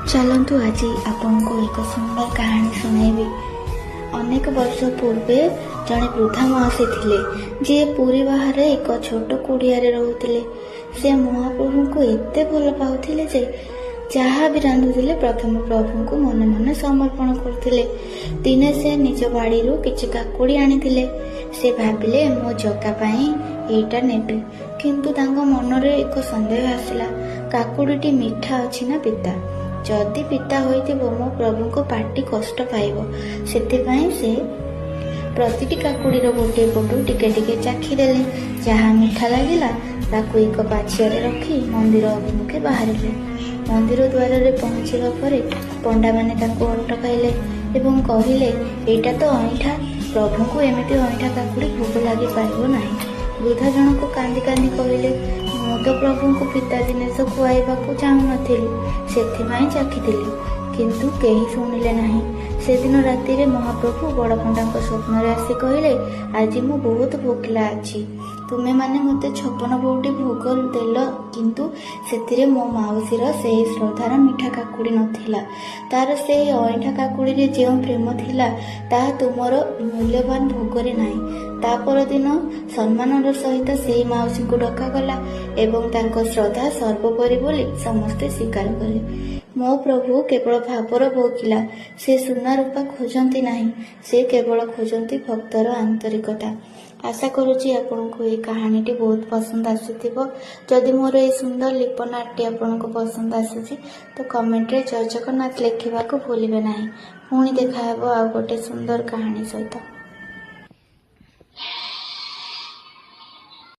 चलतु आज आपन को एक सुंदर कहानी सुनाइबी। अनेक वर्ष पूर्वे जड़े वृद्धा माउसी थिले जे पुरी बाहर एक छोट कुड़िया रोते। से महाप्रभु को एते भल पाउथिले जे जहाँ भी रांधुले प्रथम प्रभु को मन मन समर्पण करथिले। दिने से निज बाड़ी किछि काकुड़ी आनिथिले। से भाबिले मो जगा पाई एटा नेबी, किंतु तांको मनरे एक संदेह आसिला, काकुड़ीटी मीठा अछि ना पिता। जदि पिता होइथिबो मो प्रभु को पार्टी कष्ट पाइबो। सेथिपाई से प्रतिटी काकुड़ीर गोटे पटु टिके टिके चाखी देले। जहाँ मीठा लागिला ताकू एक पाछियारे रखी मंदिर अभिमुखे बाहरिले। मंदिर द्वार रे पहुंचिबा परे पंडा माने तांको अटकाइले एवं कहिले, एटा तो अइठा, प्रभु को एमिति अइठा काकुड़ी भोग लागि पाइबो नाही। वृद्धा जन को कांदी कांदी कहिले, मु तो प्रभु को पिता जिनिस खुआइबा को चाहू नथिली, सेथिपाई चाखिथिली, किंतु केही शुणिले नाही। से दिन राति रे महाप्रभु बड़ पंडा स्वप्न रे आसी कहिले, आज मु बहुत भोकिला अछि। तुमे माने मते 56 बहुटी भोग देल, किंतु सेतिरे मो माउसीर से श्रद्धार मीठा काकुड़ी नथिला। तार से अइठा काकुड़ी रे जे प्रेम थिला ताहा तुमर मूल्यवान भोगरे नाही। ता पर दिन सम्मानर सहित से माउसी को डका गला एवं तांको श्रद्धा सर्वोपरि बोली समस्ते स्वीकार कले। मो प्रभु केवल भावर भोगिला, से सुना रूपा खोजती नहीं, से केवल खोजती भक्तर आंतरिकता। आशा करुच्ची आपको ये कहानीटी बहुत पसंद आसुथिबो। जदि मोर ये सुंदर लिपनाट्य आपको पसंद आसुची तो कमेंट रे जय जगन्नाथ लिखा भूलिबे नहीं। पुणी देखा हेबो आ गोटे सुंदर कहानी सहित।